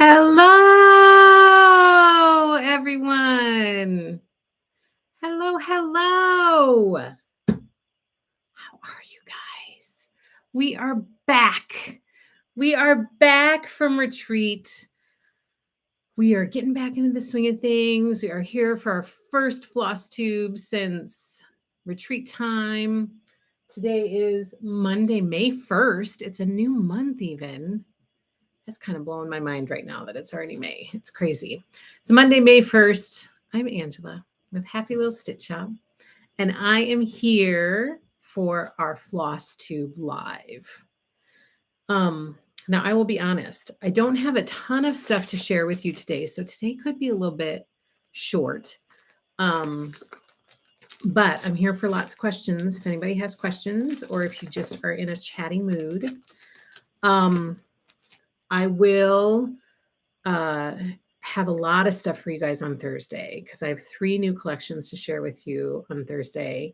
Hello, everyone. Hello, hello. How are you guys? We are back. We are back from retreat. We are getting back into the swing of things. We are here for our first Flosstube since retreat time. Today is Monday, May 1st. It's a new month even. That's kind of blowing my mind right now that it's already May. It's crazy. It's Monday, May 1st. I'm Angela with Happy Little Stitch Shop, and I am here for our Flosstube Live. Now, I will be honest. I don't have a ton of stuff to share with you today, so today could be a little bit short. But I'm here for lots of questions. If anybody has questions or if you just are in a chatty mood, I will have a lot of stuff for you guys on Thursday because I have 3 new collections to share with you on Thursday.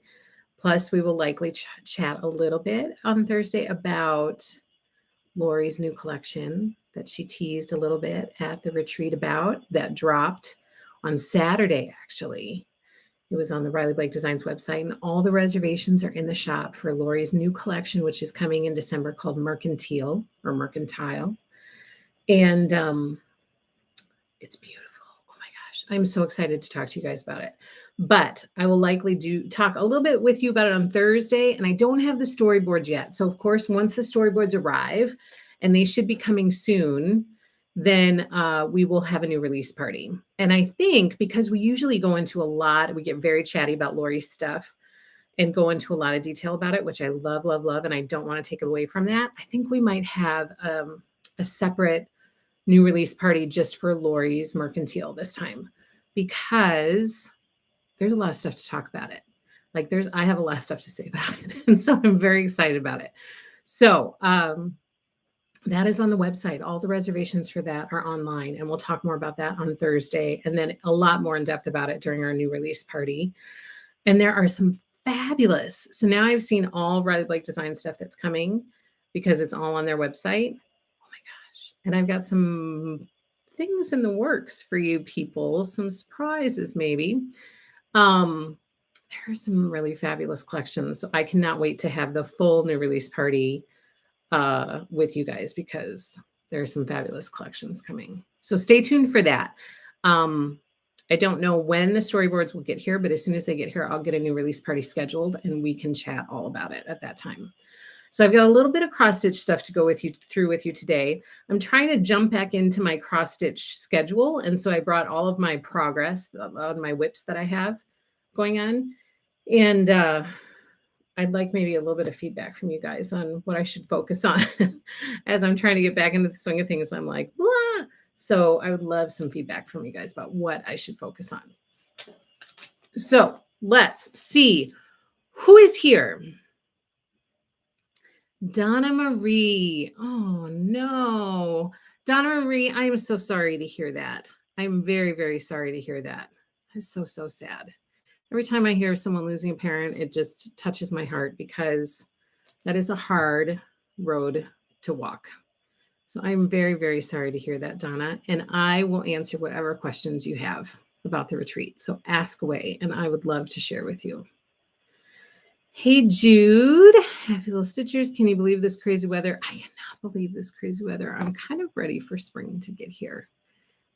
Plus, we will likely chat a little bit on Thursday about Lori's new collection that she teased a little bit at the retreat about that dropped on Saturday, actually. It was on the Riley Blake Designs website, and all the reservations are in the shop for Lori's new collection, which is coming in December, called Mercantile. And it's beautiful. Oh my gosh. I'm so excited to talk to you guys about it. But I will likely talk a little bit with you about it on Thursday. And I don't have the storyboards yet. So of course, once the storyboards arrive, and they should be coming soon, then we will have a new release party. And I think because we usually go into we get very chatty about Lori's stuff and go into a lot of detail about it, which I love, love, love. And I don't want to take away from that. I think we might have a separate new release party just for Lori's Mercantile this time, because there's a lot of stuff to talk about it. I have a lot of stuff to say about it. And so I'm very excited about it. So that is on the website. All the reservations for that are online, and we'll talk more about that on Thursday, and then a lot more in depth about it during our new release party. And there are some fabulous. So now I've seen all Riley Blake Design stuff that's coming because it's all on their website. And I've got some things in the works for you people, some surprises maybe. There are some really fabulous collections. So I cannot wait to have the full new release party with you guys because there are some fabulous collections coming. So stay tuned for that. I don't know when the storyboards will get here, but as soon as they get here, I'll get a new release party scheduled and we can chat all about it at that time. So I've got a little bit of cross stitch stuff to go with you today. I'm trying to jump back into my cross stitch schedule. And so I brought all of my progress on my whips that I have going on. And I'd like maybe a little bit of feedback from you guys on what I should focus on as I'm trying to get back into the swing of things. I'm like, blah. So I would love some feedback from you guys about what I should focus on. So let's see who is here. Donna Marie. Oh, no. Donna Marie, I am so sorry to hear that. I'm very, very sorry to hear that. It's so, so sad. Every time I hear someone losing a parent, it just touches my heart because that is a hard road to walk. So I'm very, very sorry to hear that, Donna. And I will answer whatever questions you have about the retreat. So ask away, and I would love to share with you. Hey, Jude. Happy Little Stitchers. Can you believe this crazy weather? I cannot believe this crazy weather. I'm kind of ready for spring to get here.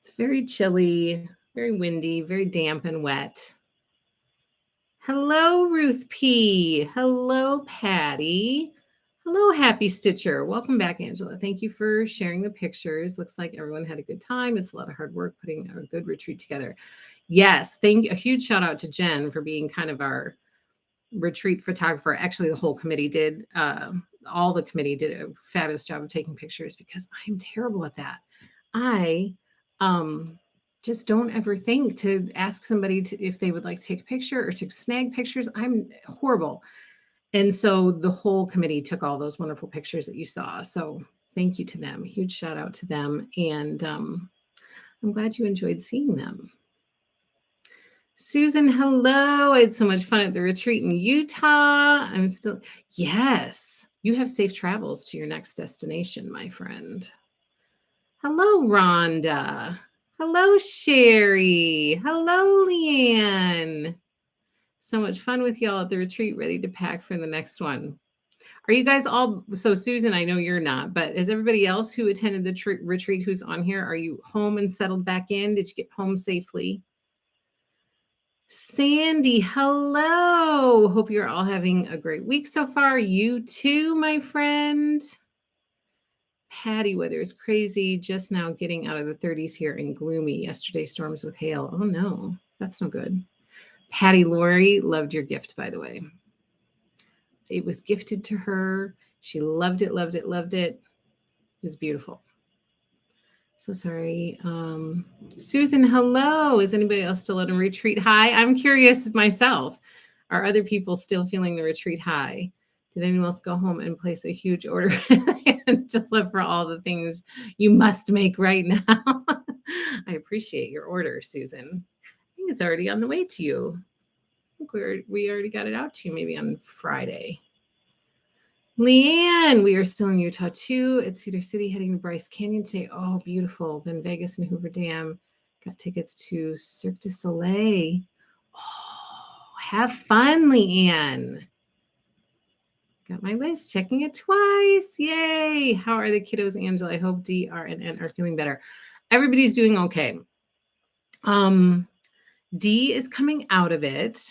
It's very chilly, very windy, very damp and wet. Hello, Ruth P. Hello, Patty. Hello, Happy Stitcher. Welcome back, Angela. Thank you for sharing the pictures. Looks like everyone had a good time. It's a lot of hard work putting a good retreat together. Yes, thank you. A huge shout out to Jen for being kind of our retreat photographer. Actually, the whole committee did. All the committee did a fabulous job of taking pictures because I'm terrible at that. I just don't ever think to ask somebody if they would like to take a picture or to snag pictures. I'm horrible. And so the whole committee took all those wonderful pictures that you saw. So thank you to them. Huge shout out to them. And I'm glad you enjoyed seeing them. Susan, hello. I had so much fun at the retreat in Utah. Yes, you have safe travels to your next destination, my friend. Hello, Rhonda. Hello, Sherry. Hello, Leanne. So much fun with y'all at the retreat, ready to pack for the next one. Are you guys all, so Susan, I know you're not, but is everybody else who attended the retreat who's on here, are you home and settled back in? Did you get home safely? Sandy, hello. Hope you're all having a great week so far. You too, my friend. Patty, weather is crazy. Just now getting out of the 30s here and gloomy. Yesterday, storms with hail. Oh no, that's no good. Patty Lori, loved your gift, by the way. It was gifted to her. She loved it, loved it, loved it. It was beautiful. So sorry. Susan, hello. Is anybody else still on a retreat high? I'm curious myself. Are other people still feeling the retreat high? Did anyone else go home and place a huge order and deliver all the things you must make right now? I appreciate your order, Susan. I think it's already on the way to you. I think we already got it out to you maybe on Friday. Leanne, we are still in Utah too. At Cedar City, heading to Bryce Canyon today. Oh, beautiful. Then Vegas and Hoover Dam. Got tickets to Cirque du Soleil. Oh, have fun, Leanne. Got my list, checking it twice. Yay. How are the kiddos, Angela? I hope D, R, and N are feeling better. Everybody's doing okay. D is coming out of it.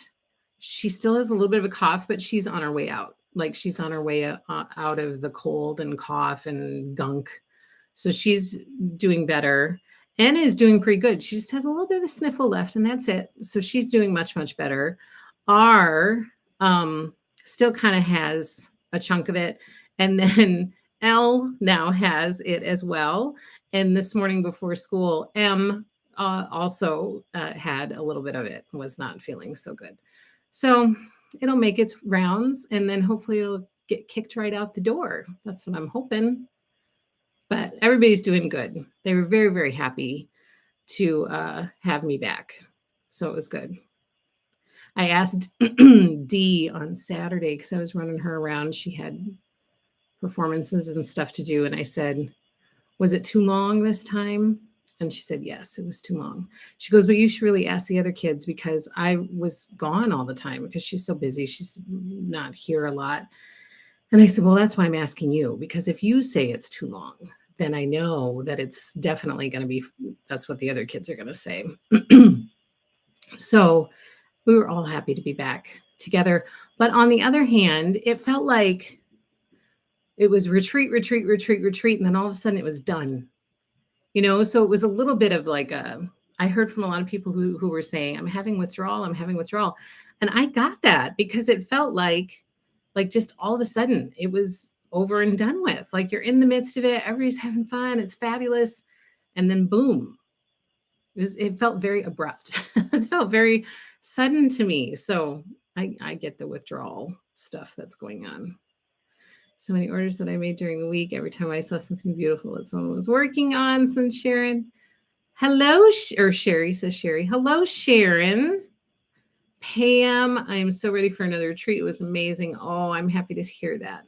She still has a little bit of a cough, but she's on her way out. Like she's on her way out of the cold and cough and gunk. So she's doing better. Anna is doing pretty good. She just has a little bit of a sniffle left, and that's it. So she's doing much, much better. R still kind of has a chunk of it. And then L now has it as well. And this morning before school, M also had a little bit of it, was not feeling so good. So it'll make its rounds, and then hopefully it'll get kicked right out the door. That's what I'm hoping. But everybody's doing good. They were very, very happy to have me back. So it was good. I asked Dee on Saturday because I was running her around. She had performances and stuff to do. And I said, was it too long this time? And she said, yes, it was too long. She goes, but you should really ask the other kids because I was gone all the time because she's so busy. She's not here a lot. And I said, well, that's why I'm asking you, because if you say it's too long, then I know that it's definitely going to be, that's what the other kids are going to say. So we were all happy to be back together. But on the other hand, it felt like it was retreat. And then all of a sudden it was done. You know, so it was a little bit of like I heard from a lot of people who were saying, I'm having withdrawal. And I got that because it felt like just all of a sudden it was over and done with. Like you're in the midst of it. Everybody's having fun. It's fabulous. And then boom, it felt very abrupt. It felt very sudden to me. So I get the withdrawal stuff that's going on. So many orders that I made during the week. Every time I saw something beautiful that someone was working on, since Sharon. Hello, or Sherry says Sherry. Hello, Sharon. Pam, I am so ready for another retreat. It was amazing. Oh, I'm happy to hear that.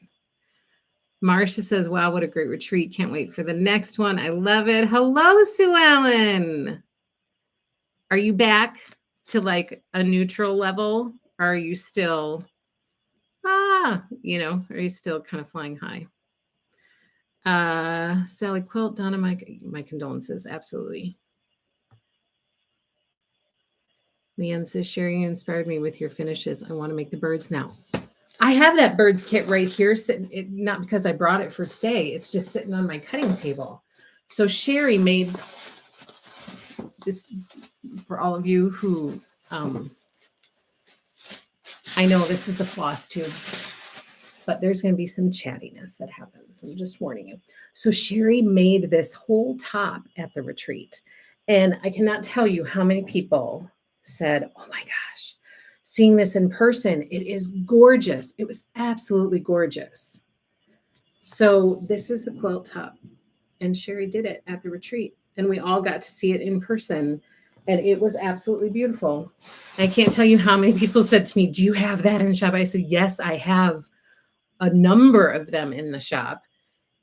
Marcia says, wow, what a great retreat. Can't wait for the next one. I love it. Hello, Sue Ellen. Are you back to like a neutral level? Or are you still, are you still kind of flying high? Sally Quilt, Donna, my condolences. Absolutely. Leanne says, Sherry, you inspired me with your finishes. I want to make the birds now. I have that bird's kit right here sitting, not because I brought it for today. It's just sitting on my cutting table. So Sherry made this for all of you who, I know this is a floss tube, but there's going to be some chattiness that happens. I'm just warning you. So Sherry made this whole top at the retreat. And I cannot tell you how many people said, oh my gosh, seeing this in person, it is gorgeous. It was absolutely gorgeous. So this is the quilt top. And Sherry did it at the retreat. And we all got to see it in person. And it was absolutely beautiful. I can't tell you how many people said to me, do you have that in shop? I said, yes, I have a number of them in the shop.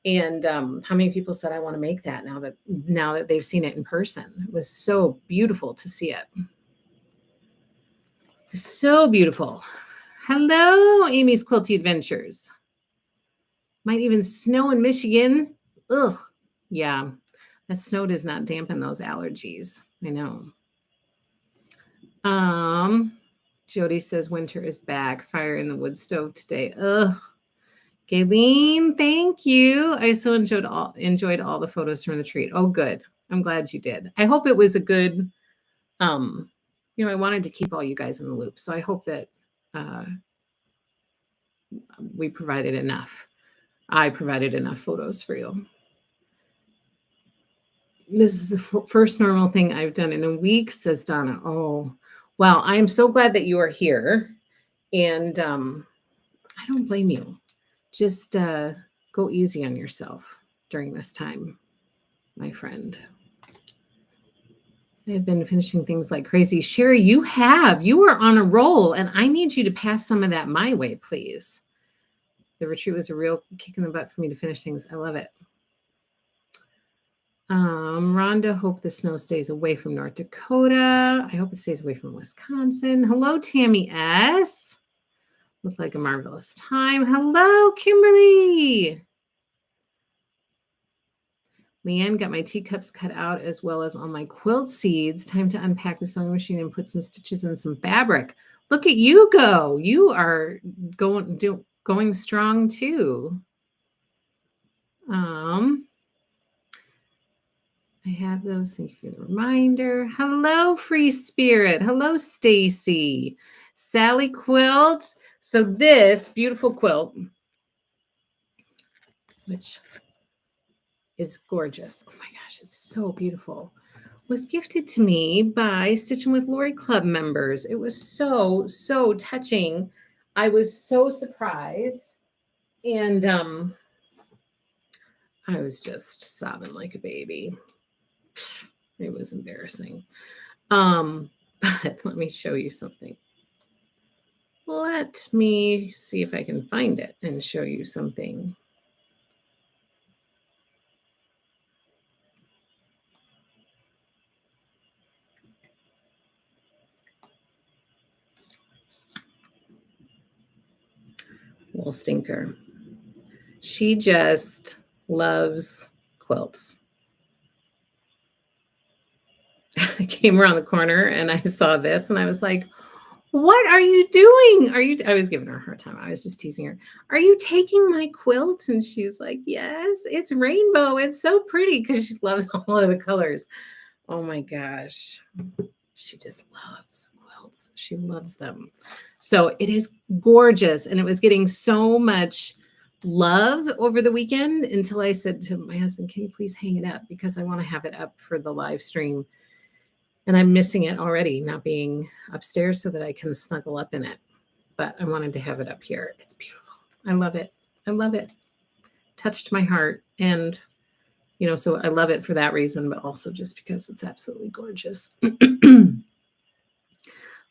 And how many people said I want to make that now that they've seen it in person? It was so beautiful to see it. So beautiful. Hello, Amy's Quilty Adventures. Might even snow in Michigan. Ugh. Yeah, that snow does not dampen those allergies. I know. Jody says winter is back. Fire in the wood stove today. Ugh. Gayleen, thank you. I so enjoyed all the photos from the retreat. Oh, good. I'm glad you did. I hope it was a good, I wanted to keep all you guys in the loop. So I hope that we provided enough. I provided enough photos for you. This is the first normal thing I've done in a week, says Donna. Oh, well, I'm so glad that you are here. And I don't blame you. Just go easy on yourself during this time, my friend. I've been finishing things like crazy. Sherry, you are on a roll, and I need you to pass some of that my way, please. The retreat was a real kick in the butt for me to finish things. I love it. Rhonda, hope the snow stays away from North Dakota. I hope it stays away from Wisconsin. Hello, Tammy S. Looked like a marvelous time. Hello, Kimberly. Leanne, got my teacups cut out as well as all my quilt seeds. Time to unpack the sewing machine and put some stitches in some fabric. Look at you go. You are going strong too. I have those. Thank you for the reminder. Hello, Free Spirit. Hello, Stacy. Sally Quilts. So this beautiful quilt, which is gorgeous. Oh my gosh, it's so beautiful. Was gifted to me by Stitching with Lori Club members. It was so, so touching. I was so surprised. And I was just sobbing like a baby. It was embarrassing. But let me show you something. Let me see if I can find it and show you something. Little stinker. She just loves quilts. I came around the corner and I saw this and I was like, what are you doing? I was giving her a hard time. I was just teasing her. Are you taking my quilt? And she's like, yes, it's rainbow. It's so pretty because she loves all of the colors. Oh my gosh. She just loves quilts. She loves them. So it is gorgeous. And it was getting so much love over the weekend until I said to my husband, can you please hang it up? Because I want to have it up for the live stream. And I'm missing it already, not being upstairs so that I can snuggle up in it. But I wanted to have it up here. It's beautiful. I love it. I love it. Touched my heart. And, so I love it for that reason, but also just because it's absolutely gorgeous. Look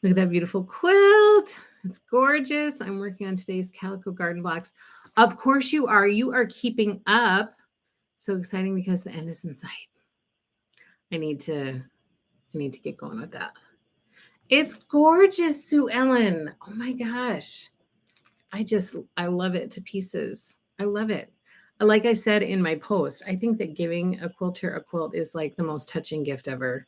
at that beautiful quilt. It's gorgeous. I'm working on today's calico garden blocks. Of course you are. You are keeping up. So exciting because the end is in sight. I need to get going with that. It's gorgeous, Sue Ellen. Oh my gosh. I love it to pieces. I love it. Like I said in my post, I think that giving a quilter a quilt is like the most touching gift ever.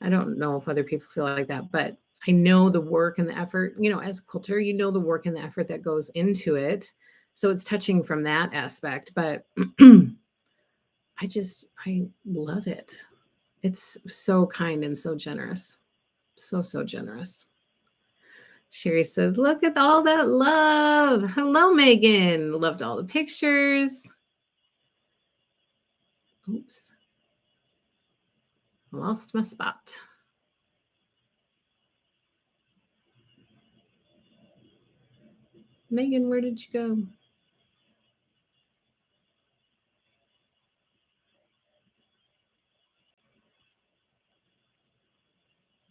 I don't know if other people feel like that, but I know the work and the effort, as a quilter, the work and the effort that goes into it. So it's touching from that aspect, but I love it. It's so kind and so generous. So, so generous. Sherry says, look at all that love. Hello, Megan. Loved all the pictures. Oops. Lost my spot. Megan, where did you go?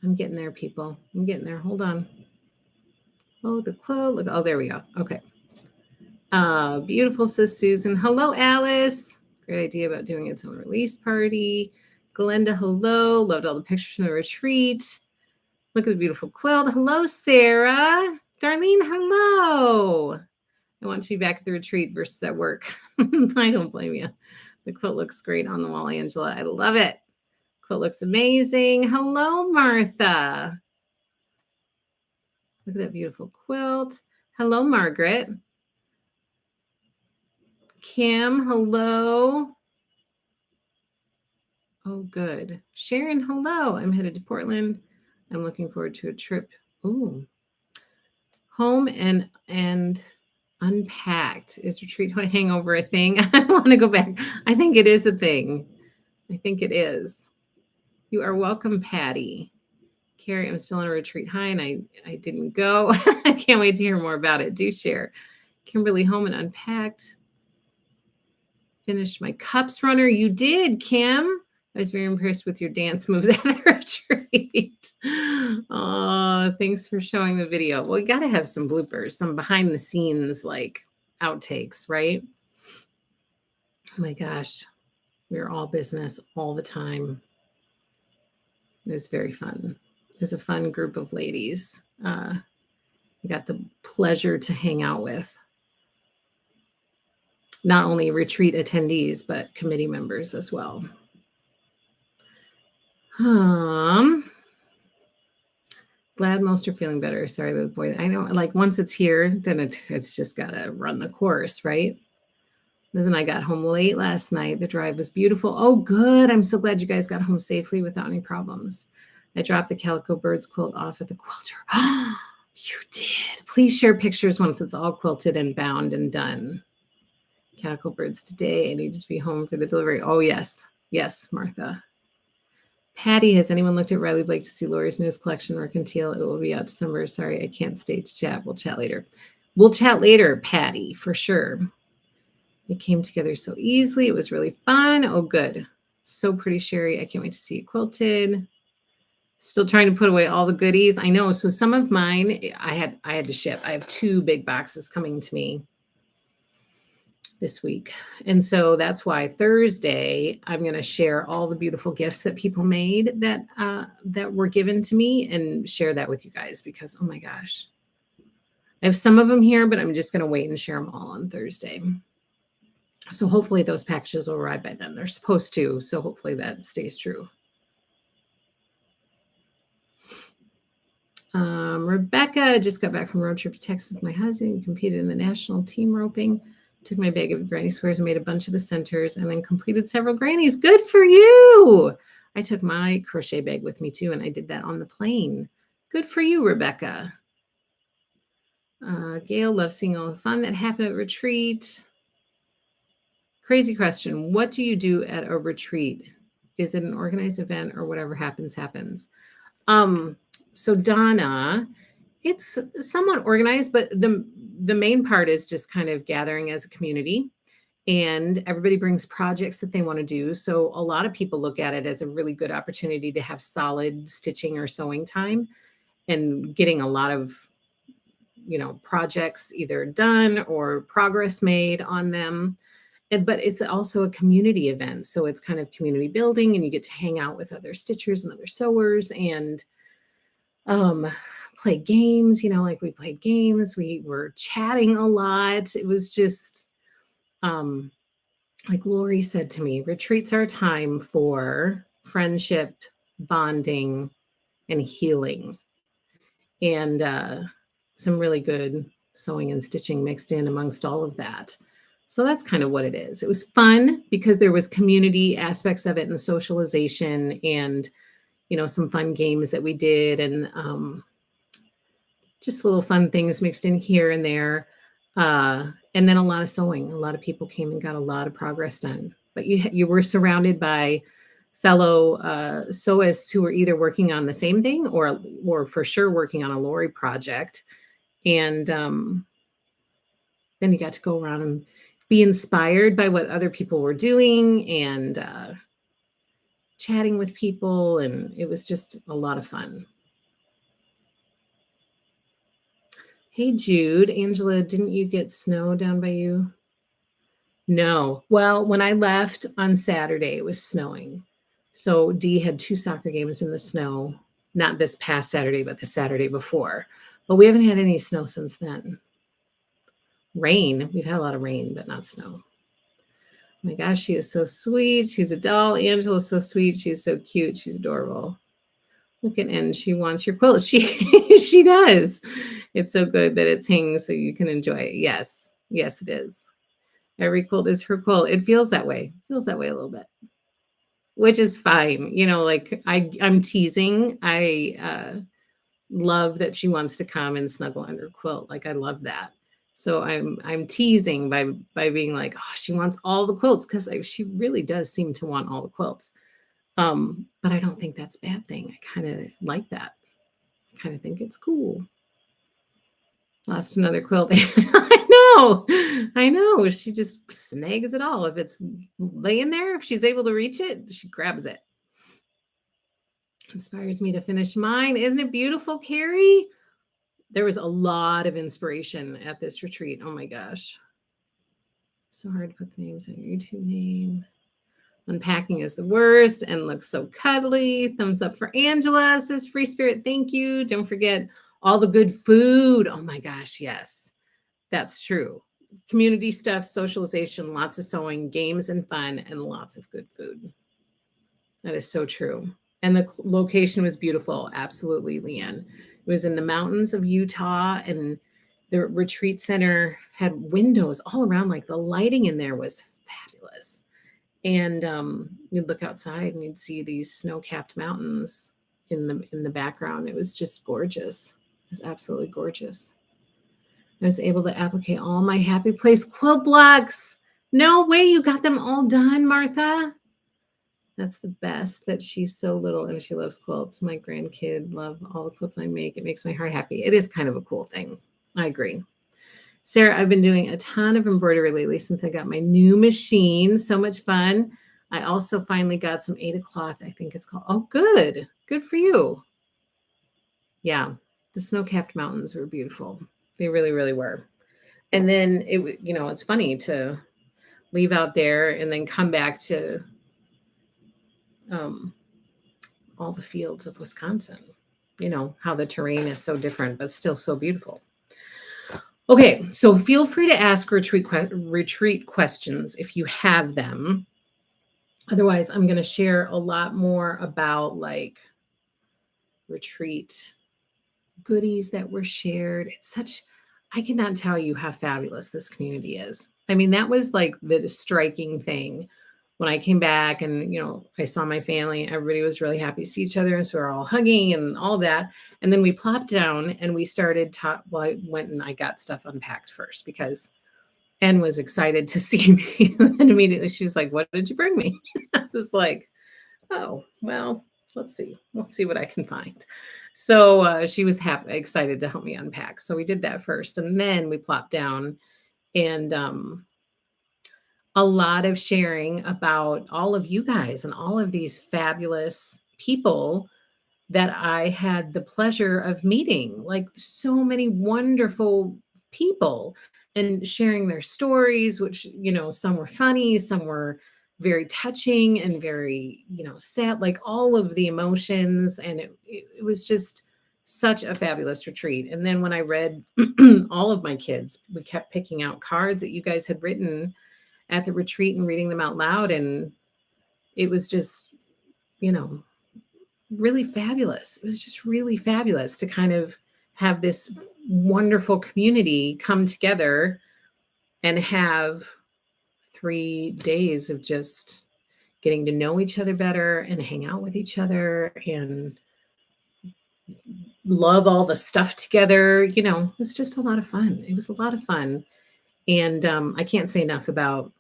I'm getting there, people. I'm getting there. Hold on. Oh, the quote. Look. Oh, there we go. Okay. Beautiful, says Susan. Hello, Alice. Great idea about doing its own release party. Glenda, hello. Loved all the pictures from the retreat. Look at the beautiful quilt. Hello, Sarah. Darlene, hello. I want to be back at the retreat versus at work. I don't blame you. The quilt looks great on the wall, Angela. I love it. Quilt looks amazing. Hello, Martha. Look at that beautiful quilt. Hello, Margaret. Kim, hello. Oh, good. Sharon, hello. I'm headed to Portland. I'm looking forward to a trip. Ooh. Home and unpacked. Is retreat hangover a thing? I want to go back. I think it is a thing. I think it is. You are welcome, Patty. Carrie, I'm still on a retreat high and I didn't go. I can't wait to hear more about it. Do share. Kimberly, home and unpacked. Finished my cups runner. You did, Kim. I was very impressed with your dance moves at the retreat. Oh, thanks for showing the video. Well, we got to have some bloopers, some behind the scenes like outtakes, right? Oh my gosh. We're all business all the time. It was very fun. It was a fun group of ladies. I got the pleasure to hang out with not only retreat attendees, but committee members as well. Glad most are feeling better. Sorry, the boy. I know, like once it's here, then it's just gotta run the course, right? Liz and I got home late last night. The drive was beautiful. Oh, good. I'm so glad you guys got home safely without any problems. I dropped the Calico Birds quilt off at the quilter. You did. Please share pictures once it's all quilted and bound and done. Calico Birds today. I needed to be home for the delivery. Oh, yes. Yes, Martha. Patty, has anyone looked at Riley Blake to see Lori's newest collection, Mercantile? It will be out December. Sorry, I can't stay to chat. We'll chat later. We'll chat later, Patty, for sure. It came together so easily. It was really fun. Oh, good. So pretty, Sherry. I can't wait to see it quilted. Still trying to put away all the goodies. I know. So some of mine I had to ship. I have 2 big boxes coming to me this week. And so that's why Thursday I'm going to share all the beautiful gifts that people made that were given to me and share that with you guys because oh my gosh. I have some of them here, but I'm just going to wait and share them all on Thursday. So hopefully those packages will arrive by then. They're supposed to, so hopefully that stays true. Rebecca just got back from a road trip to Texas with my husband. Competed in the national team roping. Took my bag of granny squares and made a bunch of the centers and then completed several grannies. Good for you. I took my crochet bag with me too, and I did that on the plane. Good for you, Rebecca. Gail loves seeing all the fun that happened at retreat. Crazy question. What do you do at a retreat? Is it an organized event or whatever happens, happens? So Donna, it's somewhat organized, but the main part is just kind of gathering as a community and everybody brings projects that they want to do. So a lot of people look at it as a really good opportunity to have solid stitching or sewing time and getting a lot of, projects either done or progress made on them. But it's also a community event. So it's kind of community building and you get to hang out with other stitchers and other sewers and play games, like we played games, we were chatting a lot. It was just like Lori said to me, retreats are time for friendship, bonding, and healing. and some really good sewing and stitching mixed in amongst all of that. So that's kind of what it is. It was fun because there was community aspects of it and socialization and some fun games that we did and just little fun things mixed in here and there. And then a lot of sewing. A lot of people came and got a lot of progress done. But you were surrounded by fellow sewists who were either working on the same thing or for sure working on a Lori project. And then you got to go around and be inspired by what other people were doing and chatting with people. And it was just a lot of fun. Hey, Jude. Angela, didn't you get snow down by you? No. Well, when I left on Saturday, it was snowing. So Dee had 2 soccer games in the snow, not this past Saturday, but the Saturday before. But we haven't had any snow since then. Rain. We've had a lot of rain, but not snow. Oh my gosh, she is so sweet. She's a doll. Angela's so sweet. She's so cute. She's adorable. Look at and she wants your quilt. She does. It's so good that it's hanging so you can enjoy it. Yes. Yes, it is. Every quilt is her quilt. It feels that way. It feels that way a little bit. Which is fine. Like I'm teasing. I love that she wants to come and snuggle under quilt. Like I love that. So I'm teasing by being like, oh, she wants all the quilts because she really does seem to want all the quilts. But I don't think that's a bad thing. I kind of like that. I kind of think it's cool. Lost another quilt. I know. She just snags it all. If it's laying there, if she's able to reach it, she grabs it. Inspires me to finish mine. Isn't it beautiful, Carrie? There was a lot of inspiration at this retreat. Oh my gosh. So hard to put the names on your YouTube name. Unpacking is the worst and looks so cuddly. Thumbs up for Angela, says Free Spirit. Thank you. Don't forget all the good food. Oh my gosh, yes. That's true. Community stuff, socialization, lots of sewing, games and fun, and lots of good food. That is so true. And the location was beautiful. Absolutely, Leanne. It was in the mountains of Utah, and the retreat center had windows all around. Like the lighting in there was fabulous. And you'd look outside and you'd see these snow-capped mountains in the background. It was just gorgeous. It was absolutely gorgeous. I was able to applicate all my Happy Place quilt blocks. No way, you got them all done, Martha. That's the best that she's so little and she loves quilts. My grandkid love all the quilts I make. It makes my heart happy. It is kind of a cool thing. I agree. Sarah, I've been doing a ton of embroidery lately since I got my new machine. So much fun. I also finally got some Ada cloth, I think it's called. Oh, good. Good for you. Yeah, the snow-capped mountains were beautiful. They really, really were. And then it's funny to leave out there and then come back to all the fields of Wisconsin. How the terrain is so different, but still so beautiful. Okay, so feel free to ask retreat questions if you have them. Otherwise, I'm going to share a lot more about like retreat goodies that were shared. I cannot tell you how fabulous this community is. I mean, that was like the striking thing when I came back and, I saw my family. Everybody was really happy to see each other. And so we're all hugging and all of that. And then we plopped down and we started I went and I got stuff unpacked first because Ann was excited to see me. And immediately she's like, what did you bring me? I was like, oh, well, let's see. We'll see what I can find. So she was excited to help me unpack. So we did that first. And then we plopped down and a lot of sharing about all of you guys and all of these fabulous people that I had the pleasure of meeting, like so many wonderful people and sharing their stories, which, some were funny, some were very touching and very, sad, like all of the emotions. And it was just such a fabulous retreat. And then when I read all of my kids, we kept picking out cards that you guys had written at the retreat and reading them out loud. And it was just, really fabulous. It was just really fabulous to kind of have this wonderful community come together and have 3 days of just getting to know each other better and hang out with each other and love all the stuff together. It was just a lot of fun. It was a lot of fun. And I can't say enough about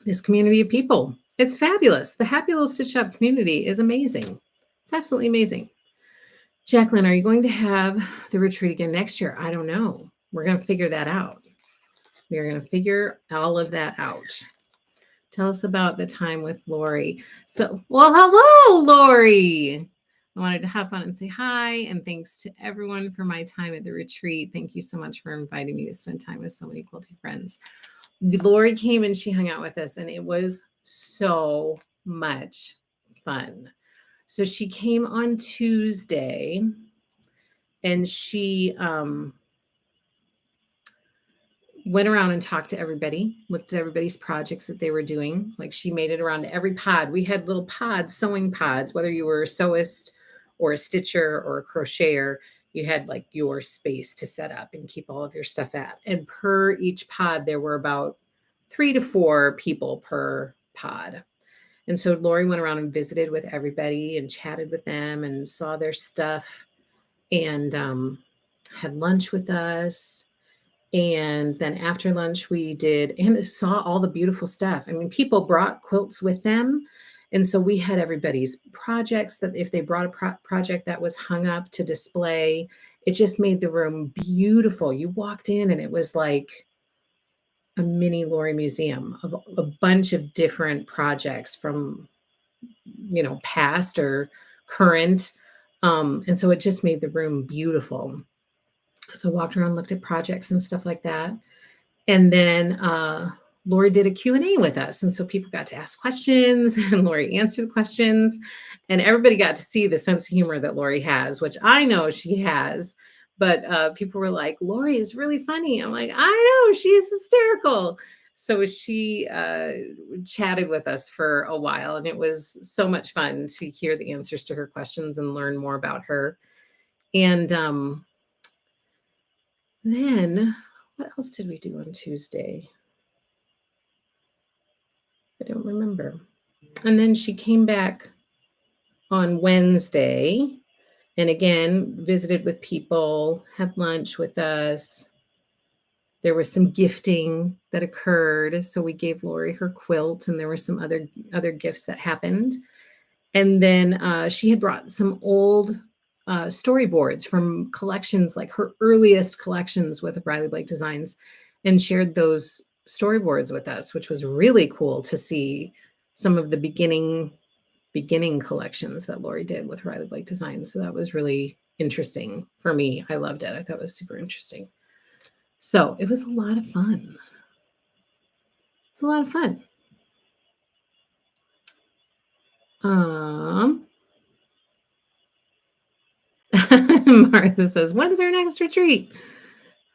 this community of people. It's fabulous. The Happy Little Stitch Shop community is amazing. It's absolutely amazing. Jacqueline, are you going to have the retreat again next year? I don't know. We're going to figure that out. We are going to figure all of that out. Tell us about the time with Lori. Hello, Lori. I wanted to hop on and say hi, and thanks to everyone for my time at the retreat. Thank you so much for inviting me to spend time with so many quilty friends. Lori came and she hung out with us, and it was so much fun. So she came on Tuesday, and she went around and talked to everybody, looked at everybody's projects that they were doing. Like, she made it around to every pod. We had little pods, sewing pods, whether you were a sewist or a stitcher or a crocheter, you had like your space to set up and keep all of your stuff at. And per each pod, there were about 3 to 4 people per pod. And so Lori went around and visited with everybody and chatted with them and saw their stuff and had lunch with us. And then after lunch, we did and saw all the beautiful stuff. I mean, people brought quilts with them. And so we had everybody's projects that if they brought a project that was hung up to display, it just made the room beautiful. You walked in and it was like a mini Lori museum of a bunch of different projects from, past or current. And so it just made the room beautiful. So walked around, looked at projects and stuff like that. And then Lori did a Q&A with us. And so people got to ask questions and Lori answered the questions. And everybody got to see the sense of humor that Lori has, which I know she has. But people were like, Lori is really funny. I'm like, I know, she's hysterical. So she chatted with us for a while. And it was so much fun to hear the answers to her questions and learn more about her. And then what else did we do on Tuesday? I don't remember. And then she came back on Wednesday and again visited with people, had lunch with us. There was some gifting that occurred. So we gave Lori her quilt and there were some other gifts that happened. And then she had brought some old storyboards from collections, like her earliest collections with Riley Blake Designs, and shared those storyboards with us, which was really cool to see some of the beginning collections that Lori did with Riley Blake Designs. So that was really interesting for me. I loved it. I thought it was super interesting. So it was a lot of fun. It's a lot of fun. Martha says, when's our next retreat?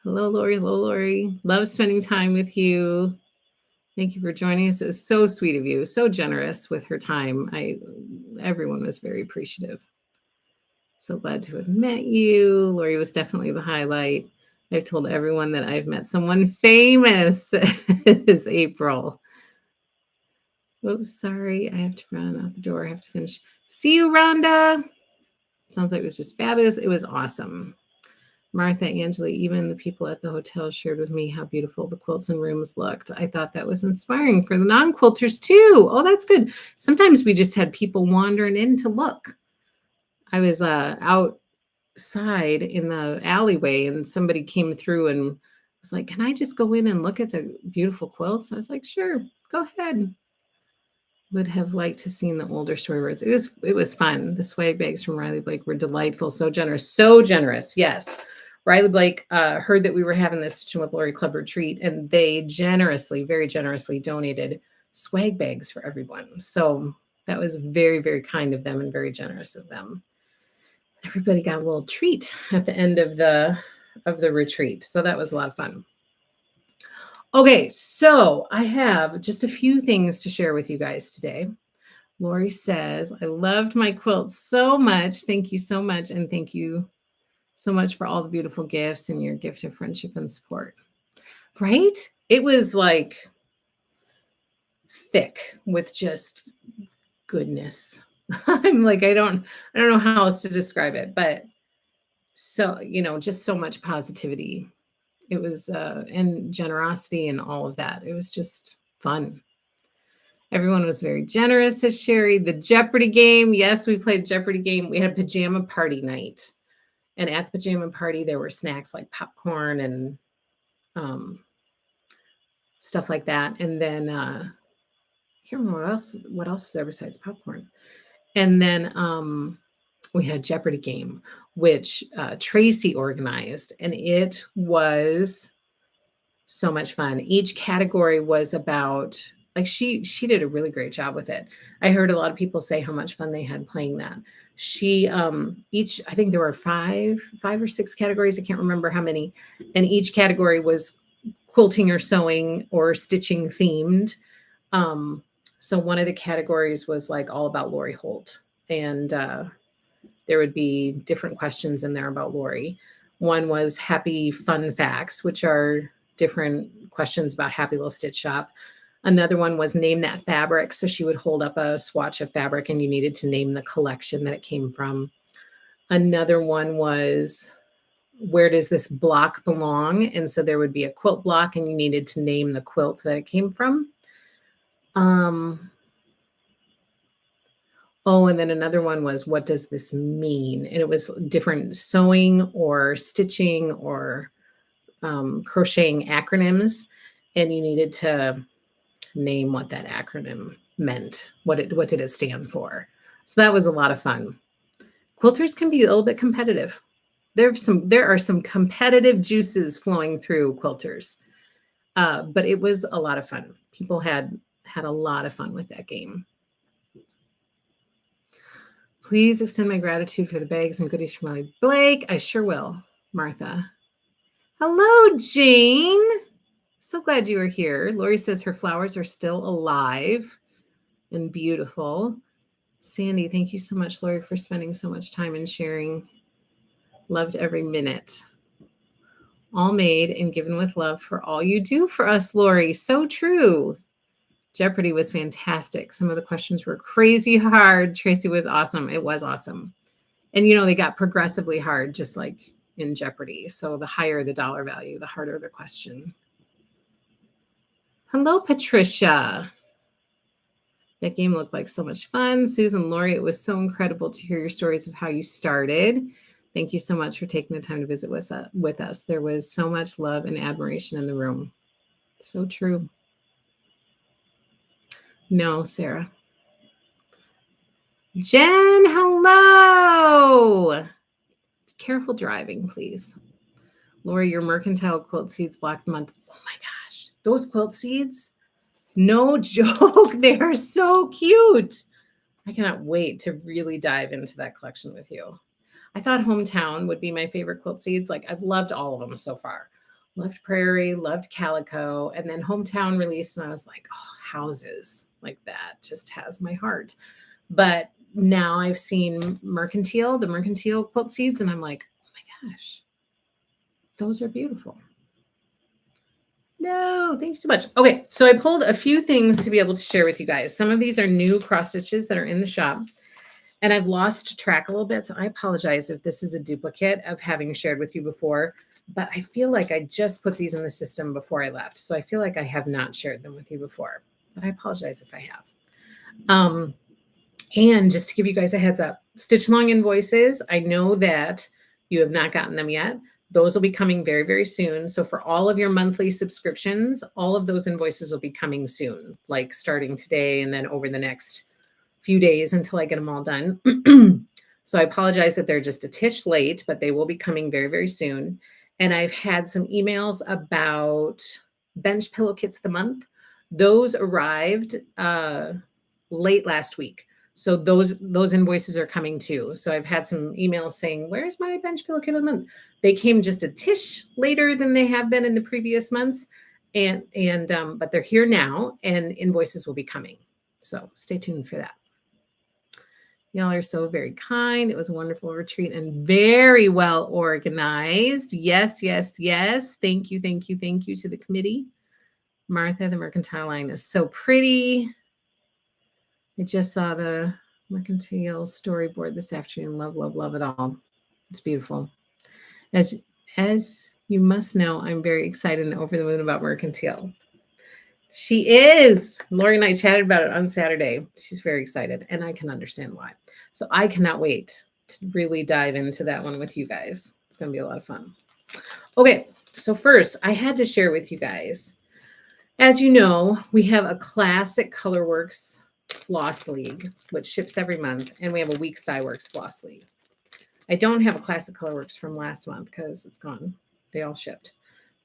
Hello, Lori. Hello, Lori. Love spending time with you. Thank you for joining us. It was so sweet of you. So generous with her time. Everyone was very appreciative. So glad to have met you. Lori was definitely the highlight. I've told everyone that I've met someone famous this April. Oops, sorry. I have to run out the door. I have to finish. See you, Rhonda. Sounds like it was just fabulous. It was awesome. Martha, Angela, even the people at the hotel shared with me how beautiful the quilts and rooms looked. I thought that was inspiring for the non-quilters too. Oh, that's good. Sometimes we just had people wandering in to look. I was outside in the alleyway and somebody came through and was like, can I just go in and look at the beautiful quilts? I was like, sure, go ahead. Would have liked to seen the older storyboards. It was fun. The swag bags from Riley Blake were delightful. So generous. So generous. Yes. Riley Blake heard that we were having this Stitching with Lori Club retreat, and they generously, very generously donated swag bags for everyone. So that was very, very kind of them and very generous of them. Everybody got a little treat at the end of the retreat. So that was a lot of fun. Okay, so I have just a few things to share with you guys today. Lori says, I loved my quilt so much. Thank you so much. And thank you So much for all the beautiful gifts and your gift of friendship and support. Right? It was like thick with just goodness. I'm like, I don't know how else to describe it, but so, just so much positivity. It was and generosity and all of that. It was just fun. Everyone was very generous, says Sherry. The Jeopardy game. Yes, we played Jeopardy game. We had a pajama party night. And at the pajama party, there were snacks like popcorn and um, stuff like that. And then I can't remember what else was there besides popcorn. And then we had a Jeopardy game, which Tracy organized, and it was so much fun. Each category was about like she did a really great job with it. I heard a lot of people say how much fun they had playing that. She each I think there were five or six categories, I can't remember how many, and each category was quilting or sewing or stitching themed. So one of the categories was like all about Lori Holt, and there would be different questions in there about Lori. One was happy fun facts, which are different questions about Happy Little Stitch Shop. Another one was name that fabric. So she would hold up a swatch of fabric and you needed to name the collection that it came from. Another one was where does this block belong? And so there would be a quilt block and you needed to name the quilt that it came from. Oh, and then another one was, what does this mean? And it was different sewing or stitching or crocheting acronyms. And you needed to name what that acronym meant. What did it stand for? So that was a lot of fun. Quilters can be a little bit competitive. There are some competitive juices flowing through quilters. But it was a lot of fun. People had a lot of fun with that game. Please extend my gratitude for the bags and goodies from Molly Blake. I sure will, Martha. Hello, Jane. So glad you are here. Lori says her flowers are still alive and beautiful. Sandy, thank you so much, Lori, for spending so much time and sharing. Loved every minute. All made and given with love for all you do for us, Lori. So true. Jeopardy was fantastic. Some of the questions were crazy hard. Tracy was awesome. It was awesome. And, they got progressively hard, just like in Jeopardy. So the higher the dollar value, the harder the question. Hello, Patricia. That game looked like so much fun. Susan, Lori, it was so incredible to hear your stories of how you started. Thank you so much for taking the time to visit with us. There was so much love and admiration in the room. So true. No, Sarah. Jen, hello. Be careful driving, please. Lori, your mercantile quilt seeds block the month. Oh my gosh, those quilt seeds, no joke. They are so cute. I cannot wait to really dive into that collection with you. I thought Hometown would be my favorite quilt seeds. Like I've loved all of them so far. Loved Prairie, loved Calico, and then Hometown released, and I was like, oh, houses like that just has my heart. But now I've seen the Mercantile quilt seeds, and I'm like, oh my gosh, those are beautiful. No, thanks so much. Okay, so I pulled a few things to be able to share with you guys. Some of these are new cross stitches that are in the shop, and I've lost track a little bit, so I apologize if this is a duplicate of having shared with you before. But I feel like I just put these in the system before I left. So I feel like I have not shared them with you before, but I apologize if I have. And just to give you guys a heads up, Stitch Along invoices, I know that you have not gotten them yet. Those will be coming very, very soon. So for all of your monthly subscriptions, all of those invoices will be coming soon, like starting today and then over the next few days until I get them all done. So I apologize that they're just a tish late, but they will be coming very, very soon. And I've had some emails about bench pillow kits of the month. Those arrived late last week. So those invoices are coming too. So I've had some emails saying, where's my bench pillow kit of the month? They came just a tish later than they have been in the previous months. But they're here now and invoices will be coming. So stay tuned for that. Y'all are so very kind. It was a wonderful retreat and very well organized. Yes, yes, yes. Thank you, thank you, thank you to the committee. Martha, the mercantile line is so pretty. I just saw the mercantile storyboard this afternoon. Love, love, love it all. It's beautiful. As you must know, I'm very excited and over the moon about mercantile. She is. Lori and I chatted about it on Saturday. She's very excited, and I can understand why. So I cannot wait to really dive into that one with you guys. It's going to be a lot of fun. Okay, so first, I had to share with you guys. As you know, we have a classic Colorworks Floss League, which ships every month, and we have a Weeks Dye Works Floss League. I don't have a classic Colorworks from last month because it's gone. They all shipped.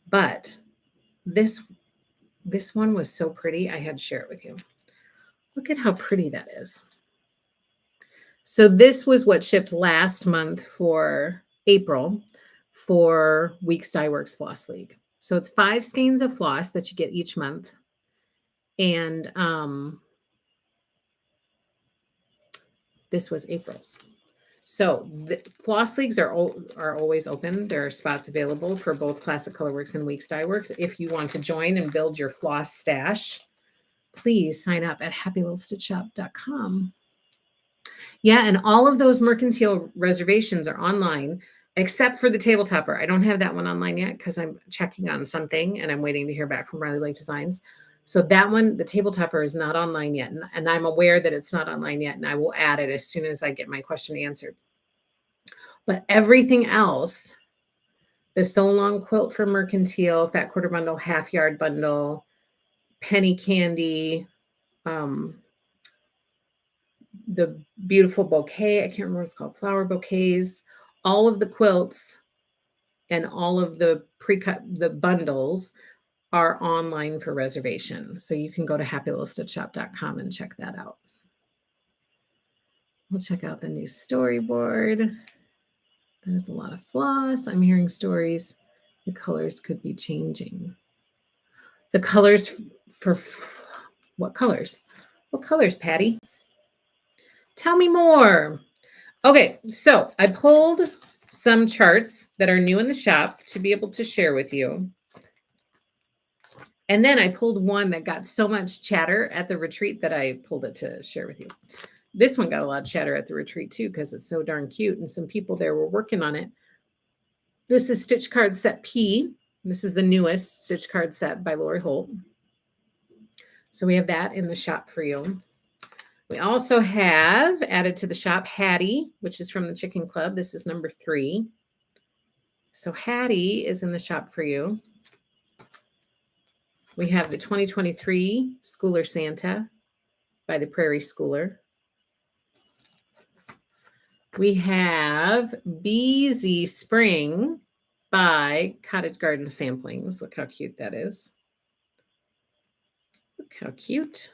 But this one was so pretty, I had to share it with you. Look at how pretty that is. So this was what shipped last month for April for Weeks Dye Works Floss League. So it's 5 skeins of floss that you get each month. And this was April's. So the floss leagues are always open. There are spots available for both Classic Colorworks and Weeks Dye Works. If you want to join and build your floss stash, please sign up at happylittlestitchshop.com. Yeah, and all of those mercantile reservations are online, except for the table topper. I don't have that one online yet because I'm checking on something and I'm waiting to hear back from Riley Blake Designs. So that one, the table topper, is not online yet. And I'm aware that it's not online yet, and I will add it as soon as I get my question answered. But everything else, the Sew Long quilt for mercantile, fat quarter bundle, half yard bundle, penny candy, the beautiful bouquet, I can't remember what it's called, flower bouquets, all of the quilts and all of the pre-cut, the bundles are online for reservation. So you can go to happylittlestitchshop.com and check that out. We'll check out the new storyboard. That is a lot of floss. I'm hearing stories. The colors could be changing. The colors for what colors? What colors, Patty? Tell me more. Okay, so I pulled some charts that are new in the shop to be able to share with you. And then I pulled one that got so much chatter at the retreat that I pulled it to share with you. This one got a lot of chatter at the retreat too because it's so darn cute and some people there were working on it. This is Stitch Card Set P. This is the newest Stitch Card set by Lori Holt. So we have that in the shop for you. We also have added to the shop Hattie, which is from the Chicken Club. This is number 3. So Hattie is in the shop for you. We have the 2023 Schooler Santa by the Prairie Schooler. We have Beezy Spring by Cottage Garden Samplings. Look how cute that is. Look how cute.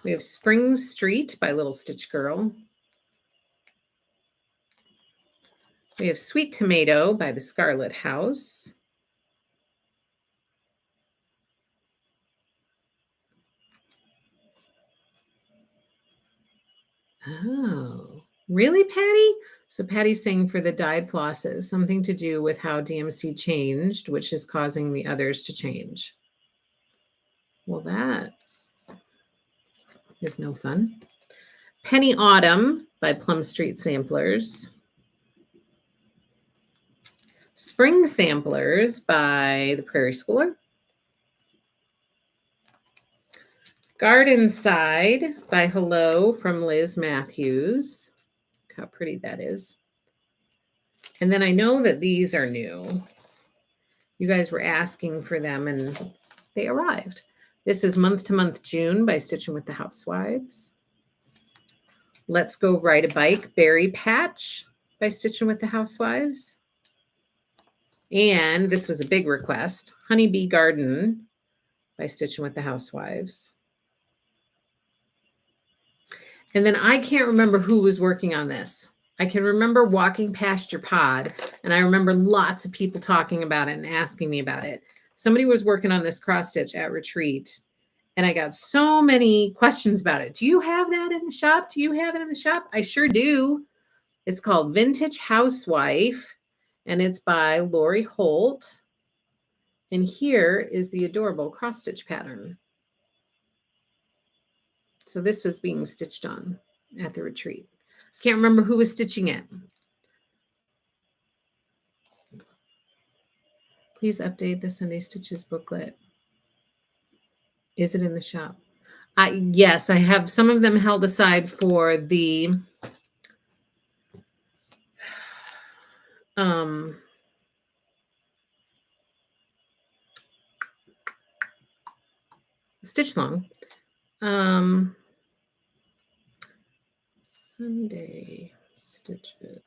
We have Spring Street by Little Stitch Girl. We have Sweet Tomato by the Scarlet House. Oh, really, Patty? So Patty's saying for the dyed flosses, something to do with how DMC changed, which is causing the others to change. Well, that is no fun. Penny Autumn by Plum Street Samplers. Spring Samplers by the Prairie Schooler. Garden Side by Hello from Liz Matthews. Look how pretty that is. And then I know that these are new. You guys were asking for them and they arrived. This is Month to Month June by Stitching with the Housewives. Let's Go Ride a Bike Berry Patch by Stitching with the Housewives. And this was a big request, Honeybee Garden by Stitching with the Housewives. And then I can't remember who was working on this. I can remember walking past your pod, and I remember lots of people talking about it and asking me about it. Somebody was working on this cross stitch at retreat, And I got so many questions about it. Do you have that in the shop? Do you have it in the shop? I sure do. It's called Vintage Housewife, and it's by Lori Holt. And here is the adorable cross stitch pattern. So this was being stitched on at the retreat. Can't remember who was stitching it. Please update the Sunday Stitches booklet. Is it in the shop? Yes, I have some of them held aside for the stitch long. Sunday Stitches.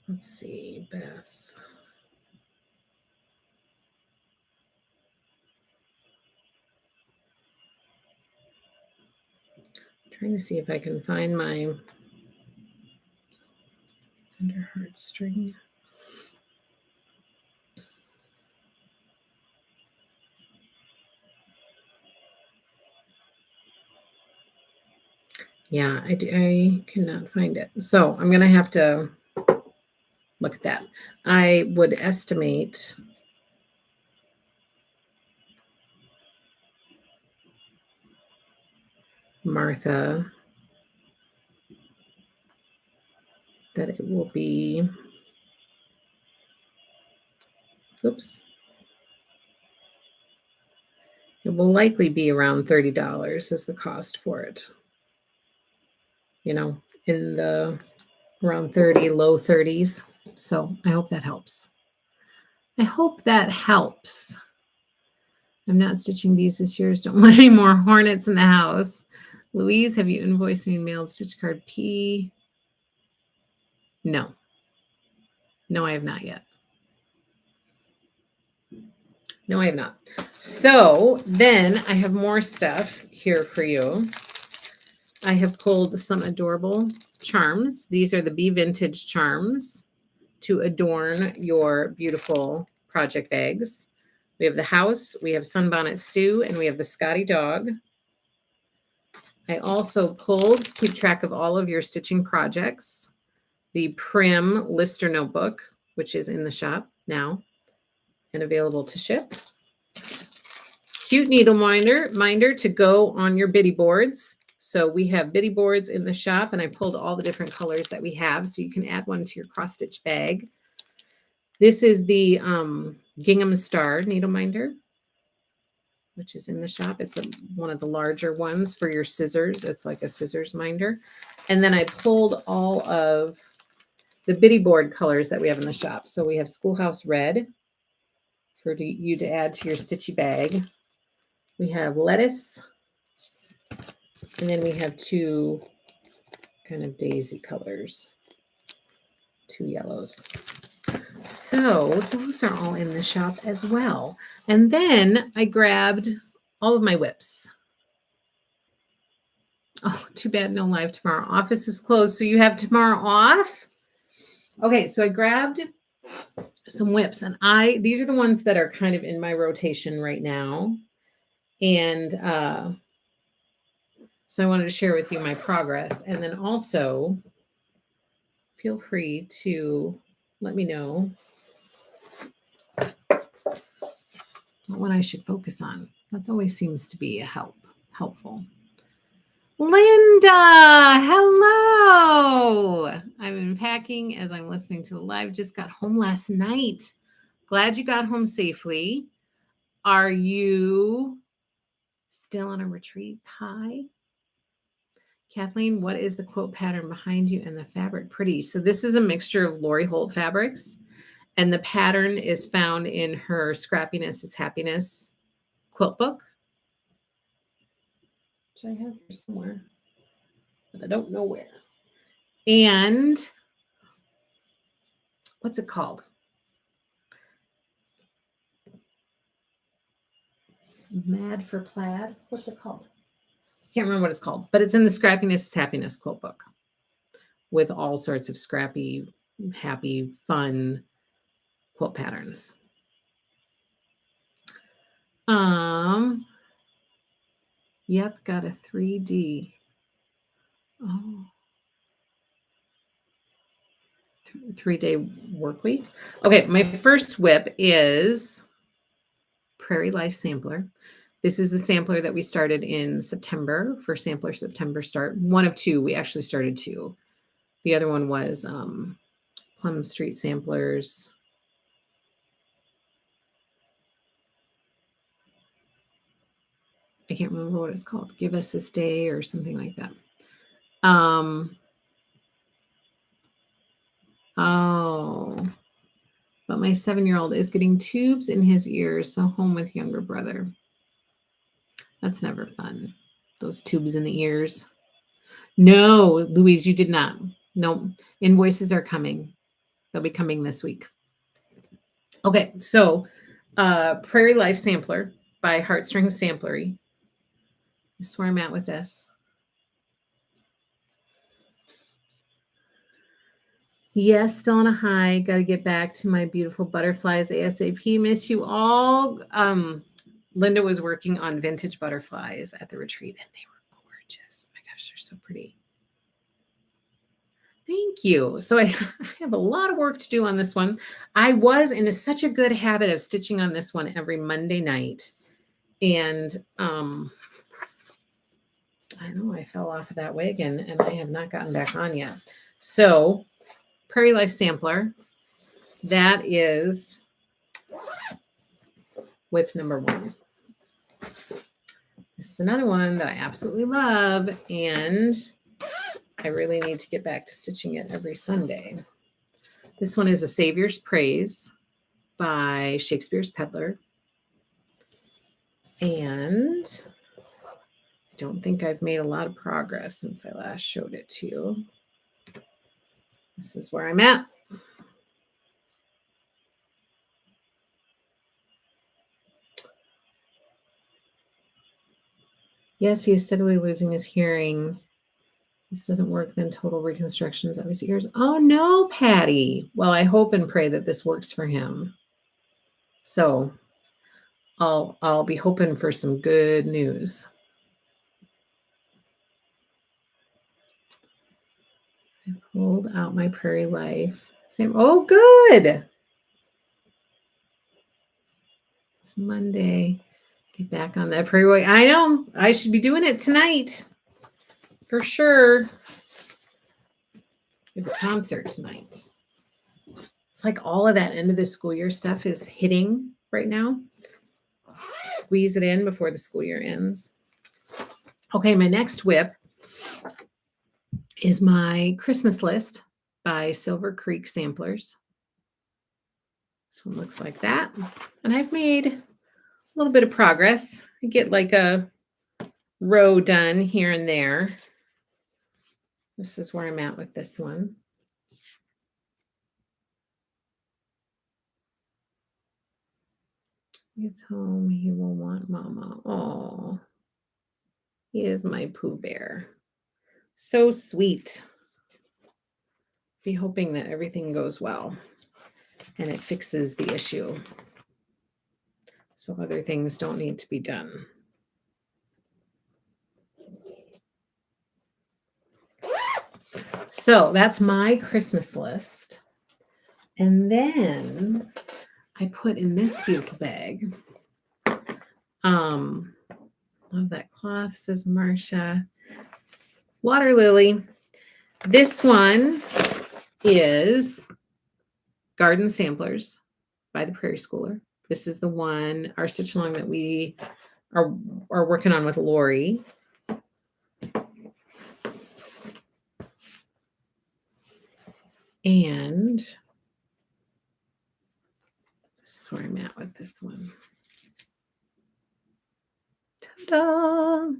Let's see, Beth. Trying to see if I can find my. It's under heartstring. Yeah, I cannot find it. So I'm going to have to look at that. I would estimate Martha that it will be, oops, it will likely be around $30 is the cost for it. You know, in the around 30, low 30s. So I hope that helps. I hope that helps. I'm not stitching bees this year. Don't want any more hornets in the house. Louise, have you invoiced me and mailed stitch card P? No. No, I have not yet. No, I have not. So then I have more stuff here for you. I have pulled some adorable charms. These are the Bee Vintage charms to adorn your beautiful project bags. We have the house, we have Sunbonnet Sue, and we have the Scotty dog. I also pulled, to keep track of all of your stitching projects, the Prim Lister Notebook, which is in the shop now and available to ship. Cute needle minder to go on your bitty boards. So we have bitty boards in the shop, and I pulled all the different colors that we have, so you can add one to your cross stitch bag. This is the Gingham Star needle minder, which is in the shop. It's one of the larger ones for your scissors. It's like a scissors minder. And then I pulled all of the bitty board colors that we have in the shop. So we have Schoolhouse Red for you to add to your stitchy bag. We have lettuce. And then we have two kind of daisy colors, two yellows. So those are all in the shop as well. And then I grabbed all of my whips. Oh, too bad no live tomorrow. Office is closed, so you have tomorrow off? Okay, so I grabbed some whips, and these are the ones that are kind of in my rotation right now. And so I wanted to share with you my progress. And then also feel free to let me know what I should focus on. That always seems to be helpful. Linda, hello. I'm unpacking as I'm listening to the live. Just got home last night. Glad you got home safely. Are you still on a retreat? Hi. Kathleen, what is the quote pattern behind you and the fabric? Pretty. So this is a mixture of Lori Holt fabrics, and the pattern is found in her Scrappiness is Happiness quilt book, which I have here somewhere, but I don't know where. And what's it called? Mad for Plaid. What's it called? Can't remember what it's called, but it's in the Scrappiness is Happiness quilt book with all sorts of scrappy, happy, fun quilt patterns. Yep, got a 3D. Oh. 3-day work week. Okay, my first whip is Prairie Life Sampler. This is the sampler that we started in September for Sampler September start. One of two. We actually started two. The other one was Plum Street Samplers. I can't remember what it's called. Give Us This Day or something like that. Oh, but my 7-year-old is getting tubes in his ears, so home with younger brother. That's never fun. Those tubes in the ears. No, Louise, you did not. No, invoices are coming. They'll be coming this week. Okay, so Prairie Life Sampler by Heartstrings Samplery. This is where I'm at with this. Yes, still on a high. Got to get back to my beautiful butterflies ASAP. Miss you all. Linda was working on vintage butterflies at the retreat, and they were gorgeous. Oh my gosh, they're so pretty. Thank you. So I have a lot of work to do on this one. I was in such a good habit of stitching on this one every Monday night. And I know I fell off of that wagon and I have not gotten back on yet. So Prairie Life Sampler, that is whip number 1. This is another one that I absolutely love, and I really need to get back to stitching it every Sunday. This one is A Savior's Praise by Shakespeare's Peddler. And I don't think I've made a lot of progress since I last showed it to you. This is where I'm at. Yes, he is steadily losing his hearing. This doesn't work, then total reconstructions of his ears. Oh no, Patty. Well, I hope and pray that this works for him. So I'll be hoping for some good news. I pulled out my Prairie Life. Same. Oh, good. It's Monday. Get back on that Prairie Way. I know. I should be doing it tonight. For sure. We have a concert tonight. It's like all of that end of the school year stuff is hitting right now. Squeeze it in before the school year ends. Okay, my next whip is my Christmas list by Silver Creek Samplers. This one looks like that. And I've made a little bit of progress. I get like a row done here and there. This is where I'm at with this one. Gets home, he will want mama. Oh, he is my Pooh Bear. So sweet. Be hoping that everything goes well and it fixes the issue so other things don't need to be done. So that's my Christmas list. And then I put in this beautiful bag. Love that cloth, says Marcia. Water Lily. This one is Garden Samplers by the Prairie Schooler. This is the one, our stitch along that we are working on with Lori. And this is where I'm at with this one. Ta-da!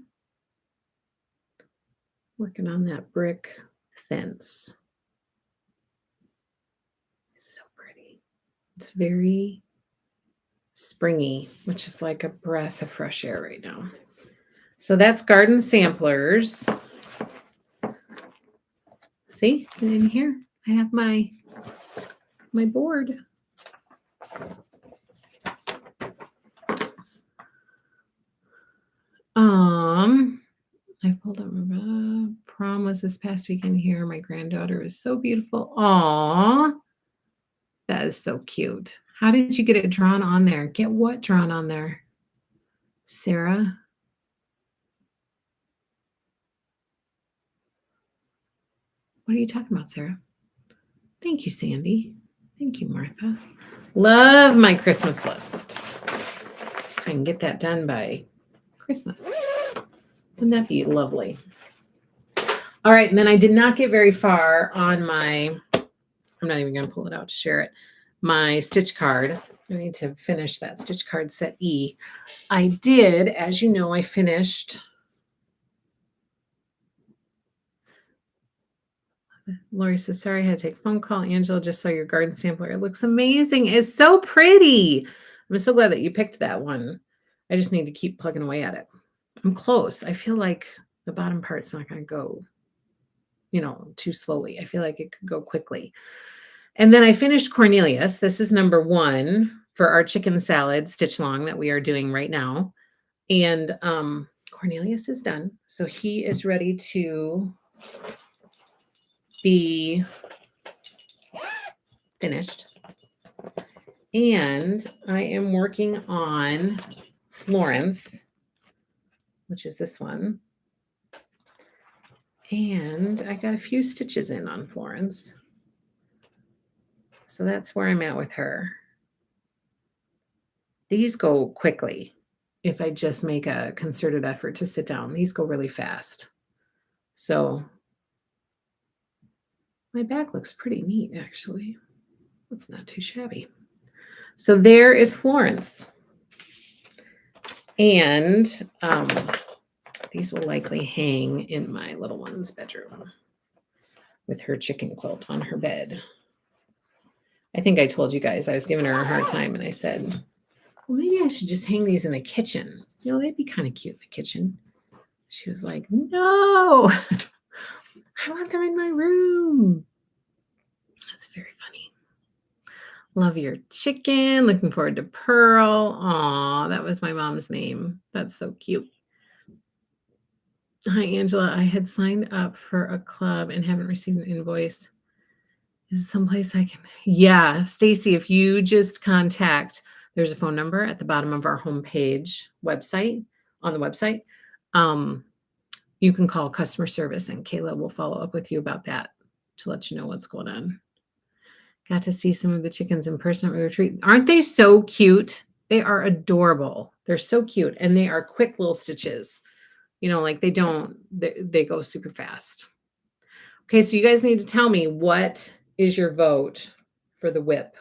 Working on that brick fence. It's so pretty. It's very springy, which is like a breath of fresh air right now. So that's Garden Samplers. See, and in here I have my board. I pulled up my prom was this past weekend here. My granddaughter is so beautiful. Aw, that is so cute. How did you get it drawn on there? Get what drawn on there? Sarah? What are you talking about, Sarah? Thank you, Sandy. Thank you, Martha. Love my Christmas list. Let's see if I can get that done by Christmas. Wouldn't that be lovely? All right, and then I did not get very far on my, I'm not even going to pull it out to share it, my stitch card. I need to finish that stitch card set E. I did, as you know, I finished. Lori says, sorry, I had to take a phone call. Angela just saw your garden sampler. It looks amazing. It's so pretty. I'm so glad that you picked that one. I just need to keep plugging away at it. I'm close. I feel like the bottom part's not going to go, too slowly. I feel like it could go quickly. And then I finished Cornelius. This is number 1 for our chicken salad stitch long that we are doing right now. And Cornelius is done. So he is ready to be finished. And I am working on Florence, which is this one. And I got a few stitches in on Florence. So that's where I'm at with her. These go quickly. If I just make a concerted effort to sit down, these go really fast. So my back looks pretty neat, actually. It's not too shabby. So there is Florence. And these will likely hang in my little one's bedroom with her chicken quilt on her bed. I think I told you guys I was giving her a hard time, and I said, well, maybe I should just hang these in the kitchen. They'd be kind of cute in the kitchen. She was like, no, I want them in my room. That's very funny. Love your chicken. Looking forward to Pearl. Aw, that was my mom's name. That's so cute. Hi, Angela. I had signed up for a club and haven't received an invoice. Is it someplace I can? Yeah, Stacy, if you just contact, there's a phone number at the bottom of our homepage website, on the website. You can call customer service and Kayla will follow up with you about that to let you know what's going on. Got to see some of the chickens in person at my retreat. Aren't they so cute? They are adorable. They're so cute. And they are quick little stitches. Like they go super fast. Okay, so you guys need to tell me, what is your vote for the whip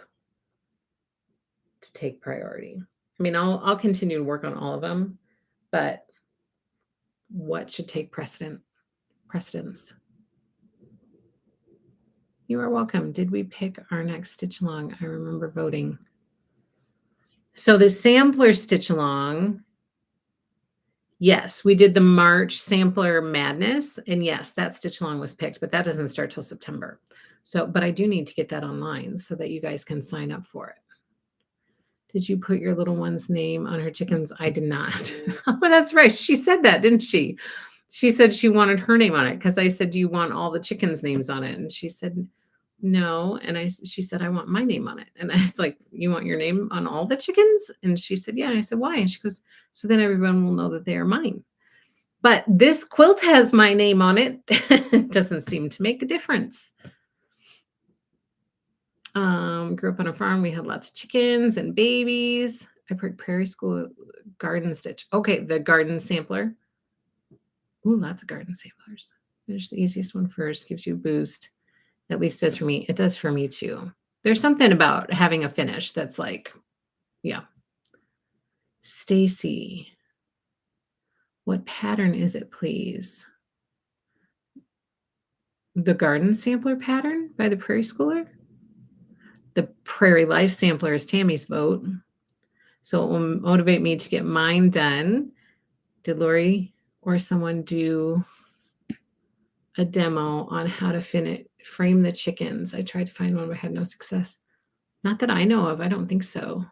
to take priority? I mean, I'll continue to work on all of them, but what should take precedence? You are welcome. Did we pick our next stitch along? I remember voting. So the sampler stitch along, yes, we did the March sampler madness. And yes, that stitch along was picked, but that doesn't start till September. So, but I do need to get that online so that you guys can sign up for it. Did you put your little one's name on her chickens? I did not. Oh, that's right. She said that, didn't she? She said she wanted her name on it because I said, do you want all the chickens' names on it? And she said, no. And she said, I want my name on it. And I was like, you want your name on all the chickens? And she said, yeah. And I said, why? And she goes, so then everyone will know that they are mine. But this quilt has my name on it. It doesn't seem to make a difference. Grew up on a farm. We had lots of chickens and babies. I picked Prairie School Garden Stitch. Okay, the garden sampler. Ooh, lots of garden samplers. Finish the easiest one first. Gives you a boost. At least does for me. It does for me too. There's something about having a finish that's like, yeah. Stacy, what pattern is it, please? The garden sampler pattern by the Prairie Schooler? The Prairie Life sampler is Tammy's vote. So it will motivate me to get mine done. Did Lori or someone do a demo on how to frame the chickens. I tried to find one, but had no success. Not that I know of. I don't think so.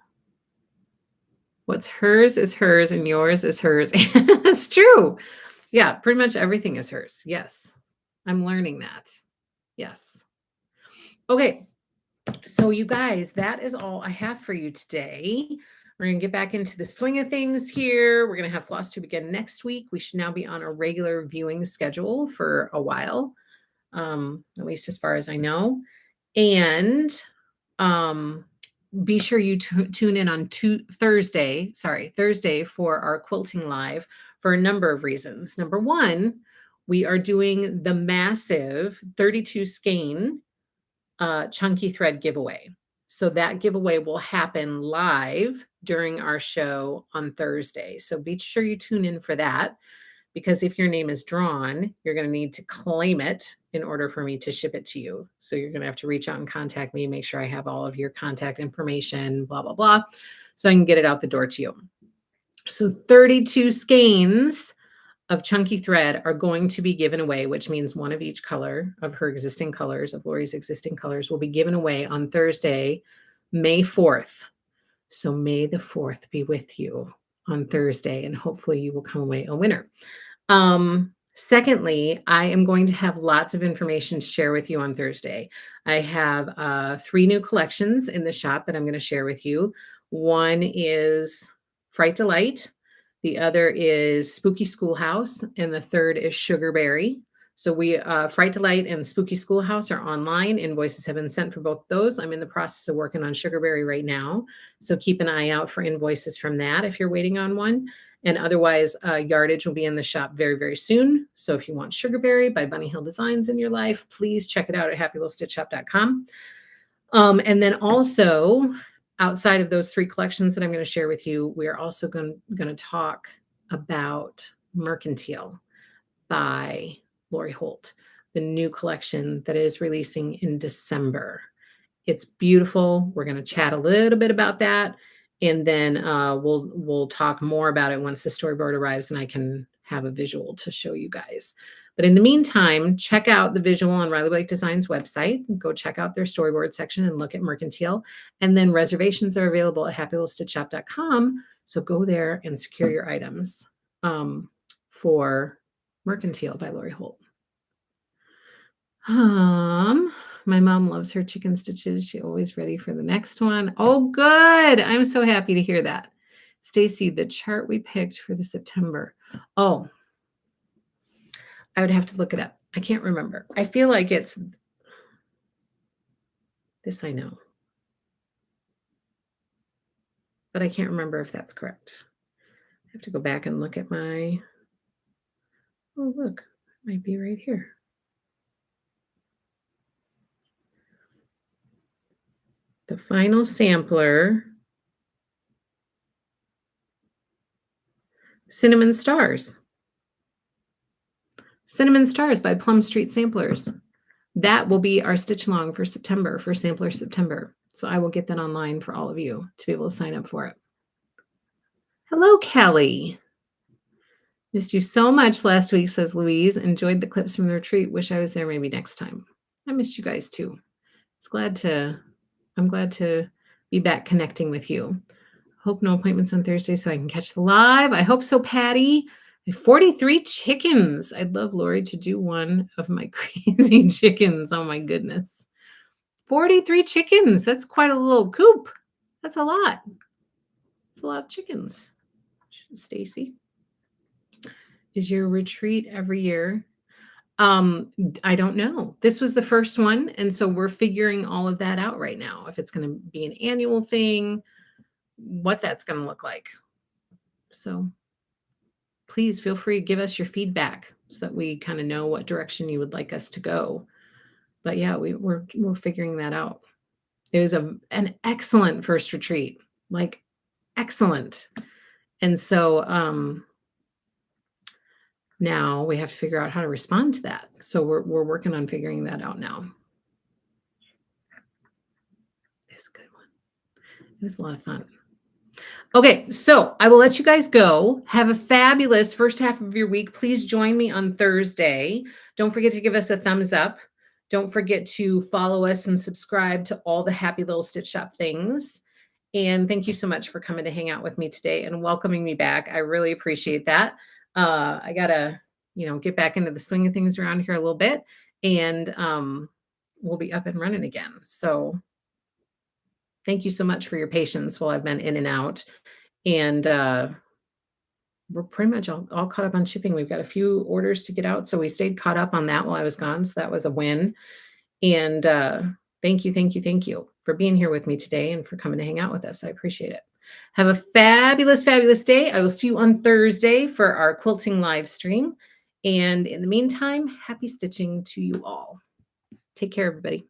What's hers is hers and yours is hers. That's true. Yeah, pretty much everything is hers. Yes. I'm learning that. Yes. Okay. So you guys, that is all I have for you today. We're going to get back into the swing of things here. We're going to have Flosstube again next week. We should now be on a regular viewing schedule for a while, at least as far as I know. And be sure you tune in on Thursday for our quilting live for a number of reasons. Number one, we are doing the massive 32 skein chunky thread giveaway. So that giveaway will happen live during our show on Thursday. So be sure you tune in for that, because if your name is drawn, you're going to need to claim it in order for me to ship it to you. So you're going to have to reach out and contact me, make sure I have all of your contact information, blah, blah, blah, so I can get it out the door to you. So 32 skeins of chunky thread are going to be given away, which means one of each color of her existing colors, of Lori's existing colors, will be given away on Thursday, May 4th. So May the 4th be with you on Thursday, and hopefully you will come away a winner. Secondly, I am going to have lots of information to share with you on Thursday. I have 3 new collections in the shop that I'm going to share with you. One is Fright Delight. The other is Spooky Schoolhouse, and the third is Sugarberry. So Fright Delight and Spooky Schoolhouse are online. Invoices have been sent for both those. I'm in the process of working on Sugarberry right now. So keep an eye out for invoices from that if you're waiting on one. And otherwise, yardage will be in the shop very, very soon. So if you want Sugarberry by Bunny Hill Designs in your life, please check it out at happylittlestitchshop.com. And then also, outside of those 3 collections that I'm going to share with you, we are also going to talk about Mercantile by Lori Holt, the new collection that is releasing in December. It's beautiful. We're going to chat a little bit about that, and then we'll talk more about it once the storyboard arrives and I can have a visual to show you guys. But in the meantime, check out the visual on Riley Blake Designs website. Go check out their storyboard section and look at Mercantile. And then reservations are available at happylittlestitchshop.com. So go there and secure your items for Mercantile by Lori Holt. My mom loves her chicken stitches. She's always ready for the next one. Oh, good. I'm so happy to hear that. Stacy, the chart we picked for the September. Oh, I would have to look it up. I can't remember. I feel like it's this, I know. But I can't remember if that's correct. I have to go back and look at my, oh, look, it might be right here. The final sampler, Cinnamon Stars. Cinnamon Stars by Plum Street Samplers. That will be our stitch along for September, for Sampler September. So I will get that online for all of you to be able to sign up for it. Hello, Kelly. Missed you so much last week, says Louise. Enjoyed the clips from the retreat. Wish I was there maybe next time. I missed you guys too. I'm glad to be back connecting with you. Hope no appointments on Thursday so I can catch the live. I hope so, Patty. 43 chickens. I'd love Lori to do one of my crazy chickens. Oh my goodness. 43 chickens. That's quite a little coop. That's a lot. It's a lot of chickens. Stacy, is your retreat every year? I don't know. This was the first one, and so we're figuring all of that out right now. If it's going to be an annual thing, what that's going to look like. So please feel free to give us your feedback so that we kind of know what direction you would like us to go. But yeah, we're figuring that out. It was an excellent first retreat, like excellent. And so now we have to figure out how to respond to that. So we're working on figuring that out now. It was a good one. It was a lot of fun. Okay, so I will let you guys go. Have a fabulous first half of your week. Please join me on Thursday. Don't forget to give us a thumbs up. Don't forget to follow us and subscribe to all the happy little Stitch Shop things. And thank you so much for coming to hang out with me today and welcoming me back. I really appreciate that. I gotta, get back into the swing of things around here a little bit, and we'll be up and running again. So thank you so much for your patience while I've been in and out. And we're pretty much all caught up on shipping. We've got a few orders to get out, so we stayed caught up on that while I was gone. So that was a win. And thank you for being here with me today and for coming to hang out with us. I appreciate it. Have a fabulous, fabulous day. I will see you on Thursday for our quilting live stream. And in the meantime, happy stitching to you all. Take care, everybody.